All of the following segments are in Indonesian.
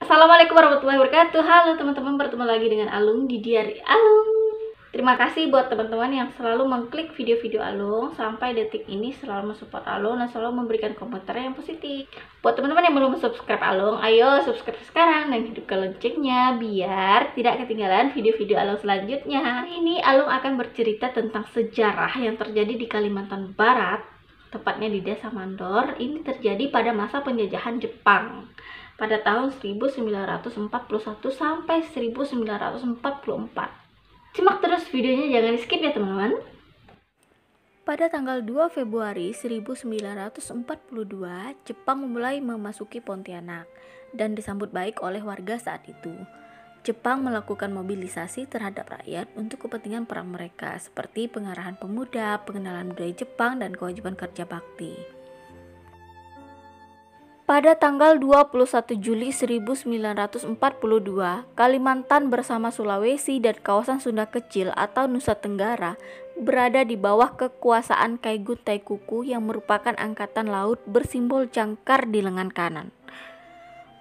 Assalamualaikum warahmatullahi wabarakatuh. Halo teman-teman, bertemu lagi dengan Alung di Diari Alung. Terima kasih buat teman-teman yang selalu mengklik video-video Alung sampai detik ini, selalu mensupport Alung dan selalu memberikan komentar yang positif. Buat teman-teman yang belum subscribe Alung, ayo subscribe sekarang dan hidupkan loncengnya biar tidak ketinggalan video-video Alung selanjutnya. Hari ini Alung akan bercerita tentang sejarah yang terjadi di Kalimantan Barat, tepatnya di Desa Mandor. Ini terjadi pada masa penjajahan Jepang pada tahun 1941 sampai 1944. Simak terus videonya, jangan di skip ya teman-teman. Pada tanggal 2 Februari 1942, Jepang memulai memasuki Pontianak dan disambut baik oleh warga saat itu. Jepang melakukan mobilisasi terhadap rakyat untuk kepentingan perang mereka, seperti pengarahan pemuda, pengenalan budaya Jepang, dan kewajiban kerja bakti. Pada tanggal 21 Juli 1942, Kalimantan bersama Sulawesi dan kawasan Sunda Kecil atau Nusa Tenggara berada di bawah kekuasaan Kaigun Taikuku yang merupakan angkatan laut bersimbol jangkar di lengan kanan.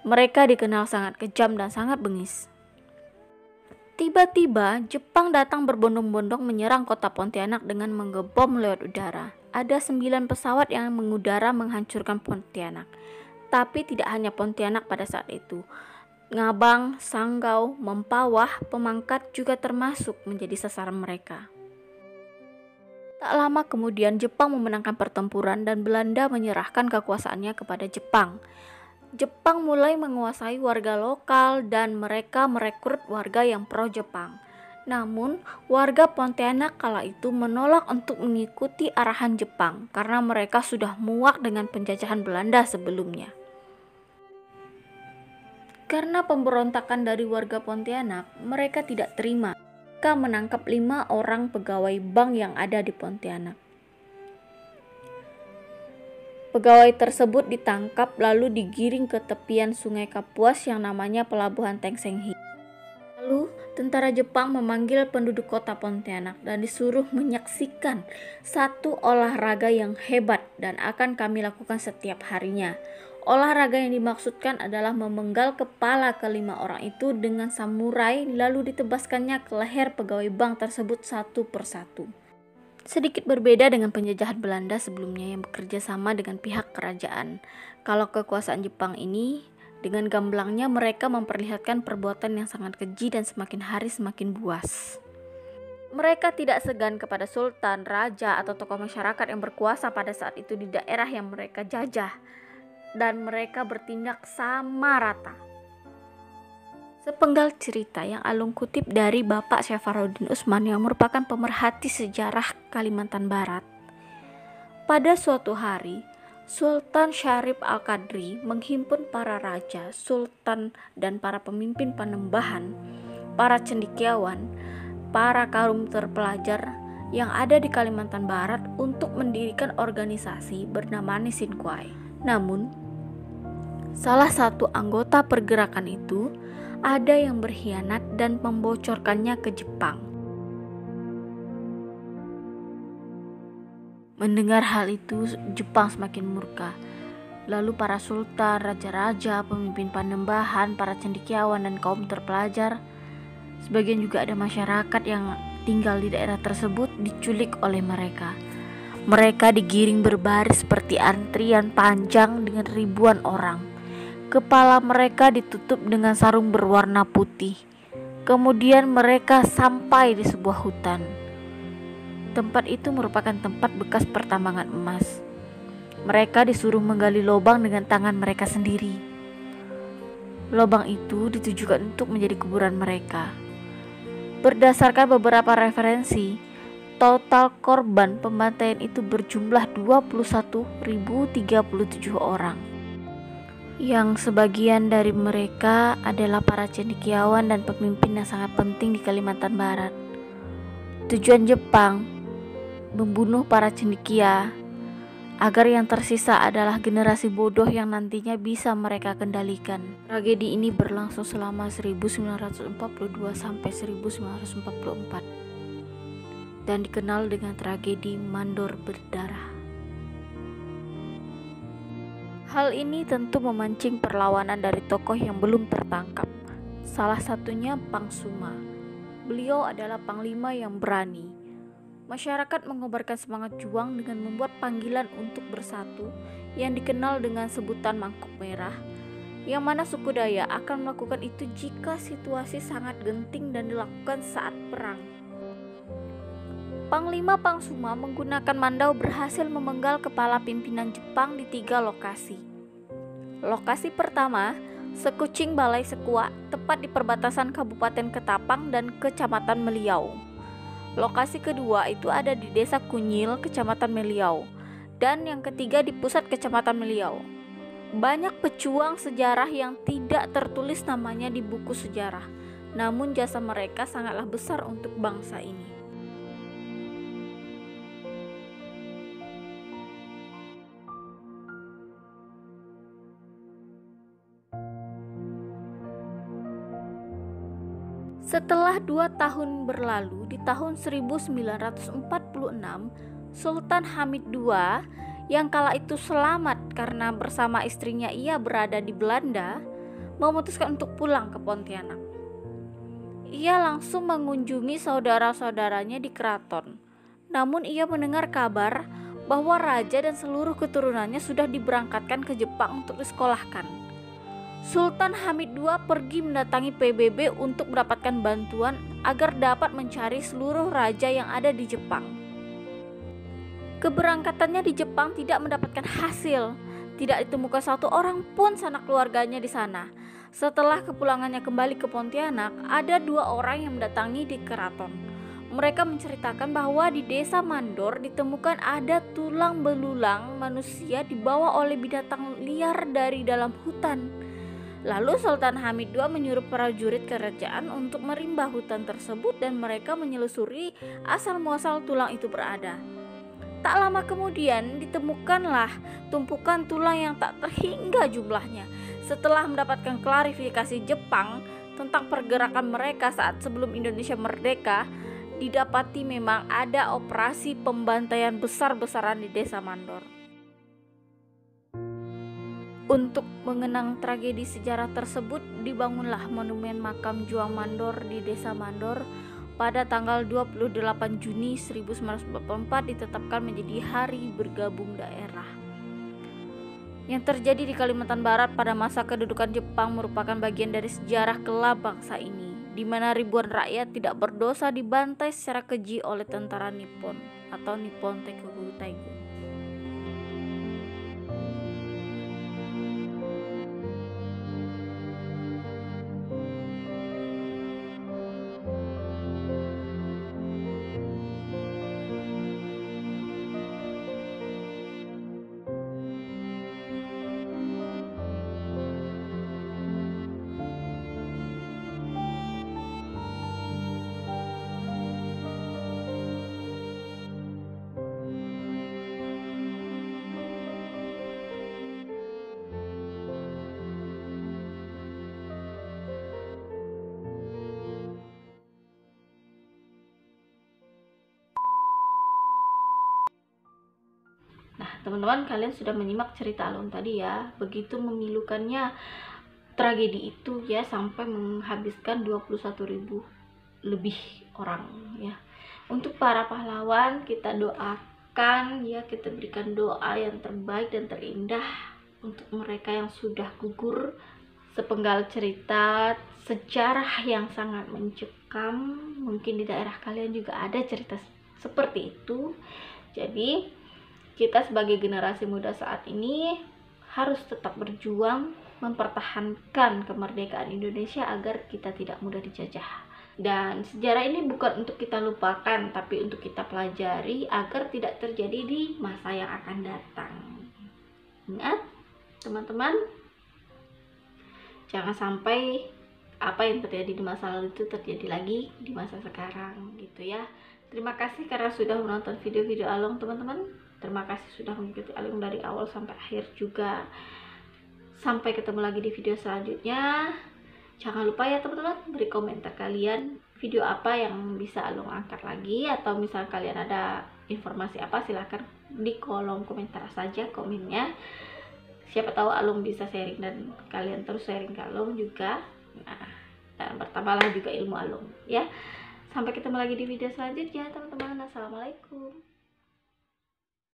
Mereka dikenal sangat kejam dan sangat bengis. Tiba-tiba, Jepang datang berbondong-bondong menyerang kota Pontianak dengan menggebom lewat udara. Ada 9 pesawat yang mengudara menghancurkan Pontianak. Tapi tidak hanya Pontianak pada saat itu. Ngabang, Sanggau, Mempawah, Pemangkat juga termasuk menjadi sasaran mereka. Tak lama kemudian Jepang memenangkan pertempuran dan Belanda menyerahkan kekuasaannya kepada Jepang. Jepang mulai menguasai warga lokal dan mereka merekrut warga yang pro-Jepang. Namun, warga Pontianak kala itu menolak untuk mengikuti arahan Jepang karena mereka sudah muak dengan penjajahan Belanda sebelumnya. Karena pemberontakan dari warga Pontianak, mereka tidak terima. Mereka menangkap 5 orang pegawai bank yang ada di Pontianak. Pegawai tersebut ditangkap lalu digiring ke tepian Sungai Kapuas yang namanya Pelabuhan Tengsenghi. Lalu, tentara Jepang memanggil penduduk kota Pontianak dan disuruh menyaksikan satu olahraga yang hebat dan akan kami lakukan setiap harinya. Olahraga yang dimaksudkan adalah memenggal kepala ke-5 orang itu dengan samurai lalu ditebaskannya ke leher pegawai bank tersebut satu persatu. Sedikit berbeda dengan penjajahan Belanda sebelumnya yang bekerja sama dengan pihak kerajaan. Kalau kekuasaan Jepang ini, dengan gamblangnya mereka memperlihatkan perbuatan yang sangat keji dan semakin hari semakin buas. Mereka tidak segan kepada sultan, raja, atau tokoh masyarakat yang berkuasa pada saat itu di daerah yang mereka jajah. Dan mereka bertindak sama rata. Sepenggal cerita yang Alung kutip dari Bapak Syafarudin Utsman yang merupakan pemerhati sejarah Kalimantan Barat. Pada suatu hari, Sultan Syarif Al-Qadri menghimpun para raja, sultan, dan para pemimpin panembahan, para cendekiawan, para kaum terpelajar yang ada di Kalimantan Barat untuk mendirikan organisasi bernama Nisinkwai. Namun, salah satu anggota pergerakan itu ada yang berkhianat dan membocorkannya ke Jepang. Mendengar hal itu, Jepang semakin murka. Lalu para sultan, raja-raja, pemimpin panembahan, para cendekiawan, dan kaum terpelajar, sebagian juga ada masyarakat yang tinggal di daerah tersebut, diculik oleh mereka. Mereka digiring berbaris seperti antrian panjang dengan ribuan orang. Kepala mereka ditutup dengan sarung berwarna putih. Kemudian mereka sampai di sebuah hutan. Tempat itu merupakan tempat bekas pertambangan emas. Mereka disuruh menggali lubang dengan tangan mereka sendiri. Lubang itu ditujukan untuk menjadi kuburan mereka. Berdasarkan beberapa referensi, total korban pembantaian itu berjumlah 21.037 orang. Yang sebagian dari mereka adalah para cendekiawan dan pemimpin yang sangat penting di Kalimantan Barat. Tujuan Jepang membunuh para cendekia agar yang tersisa adalah generasi bodoh yang nantinya bisa mereka kendalikan. Tragedi ini berlangsung selama 1942 sampai 1944 dan dikenal dengan tragedi Mandor Berdarah. Hal ini tentu memancing perlawanan dari tokoh yang belum tertangkap. Salah satunya Pangsuma. Beliau adalah panglima yang berani. Masyarakat mengobarkan semangat juang dengan membuat panggilan untuk bersatu yang dikenal dengan sebutan Mangkok Merah, yang mana suku Dayak akan melakukan itu jika situasi sangat genting dan dilakukan saat perang. Panglima Pangsuma menggunakan mandau berhasil memenggal kepala pimpinan Jepang di 3 lokasi. Lokasi pertama, Sekucing Balai Sekua, tepat di perbatasan Kabupaten Ketapang dan Kecamatan Meliau. Lokasi kedua itu ada di Desa Kunyil, Kecamatan Meliau, dan yang ketiga di pusat Kecamatan Meliau. Banyak pejuang sejarah yang tidak tertulis namanya di buku sejarah, namun jasa mereka sangatlah besar untuk bangsa ini. Setelah 2 tahun berlalu, di tahun 1946, Sultan Hamid II yang kala itu selamat karena bersama istrinya ia berada di Belanda, memutuskan untuk pulang ke Pontianak. Ia langsung mengunjungi saudara-saudaranya di keraton. Namun ia mendengar kabar bahwa raja dan seluruh keturunannya sudah diberangkatkan ke Jepang untuk disekolahkan. Sultan Hamid II pergi mendatangi PBB untuk mendapatkan bantuan agar dapat mencari seluruh raja yang ada di Jepang. Keberangkatannya di Jepang tidak mendapatkan hasil. Tidak ditemukan satu orang pun sanak keluarganya di sana. Setelah kepulangannya kembali ke Pontianak, ada 2 orang yang mendatangi di keraton. Mereka menceritakan bahwa di desa Mandor ditemukan ada tulang belulang manusia dibawa oleh binatang liar dari dalam hutan. Lalu Sultan Hamid II menyuruh prajurit kerajaan untuk merimbah hutan tersebut dan mereka menelusuri asal-muasal tulang itu berada. Tak lama kemudian ditemukanlah tumpukan tulang yang tak terhingga jumlahnya. Setelah mendapatkan klarifikasi Jepang tentang pergerakan mereka saat sebelum Indonesia merdeka, didapati memang ada operasi pembantaian besar-besaran di desa Mandor. Untuk mengenang tragedi sejarah tersebut, dibangunlah monumen makam Juang Mandor di Desa Mandor pada tanggal 28 Juni 1944 ditetapkan menjadi Hari Bergabung Daerah. Yang terjadi di Kalimantan Barat pada masa kedudukan Jepang merupakan bagian dari sejarah kelam bangsa ini, di mana ribuan rakyat tidak berdosa dibantai secara keji oleh tentara Nippon atau Nippon Teikoku Taigo. Teman-teman, kalian sudah menyimak cerita alun tadi ya. Begitu memilukannya tragedi itu ya, sampai menghabiskan 21.000 lebih orang ya. Untuk para pahlawan kita doakan ya, kita berikan doa yang terbaik dan terindah untuk mereka yang sudah gugur. Sepenggal cerita sejarah yang sangat mencekam, mungkin di daerah kalian juga ada cerita seperti itu. Jadi kita sebagai generasi muda saat ini harus tetap berjuang mempertahankan kemerdekaan Indonesia agar kita tidak mudah dijajah. Dan sejarah ini bukan untuk kita lupakan, tapi untuk kita pelajari agar tidak terjadi di masa yang akan datang. Ingat, teman-teman, jangan sampai apa yang terjadi di masa lalu itu terjadi lagi di masa sekarang gitu ya. Terima kasih karena sudah menonton video-video Alung, teman-teman. Terima kasih sudah mengikuti Alung dari awal sampai akhir juga. Sampai ketemu lagi di video selanjutnya. Jangan lupa ya teman-teman, beri komentar kalian video apa yang bisa Alung angkat lagi, atau misal kalian ada informasi apa, silahkan di kolom komentar saja komennya. siapa tahu Alung bisa sharing dan kalian terus sharing ke Alung juga. Nah, dan bertambahlah juga ilmu Alung ya. Sampai ketemu lagi di video selanjutnya teman-teman. Assalamualaikum.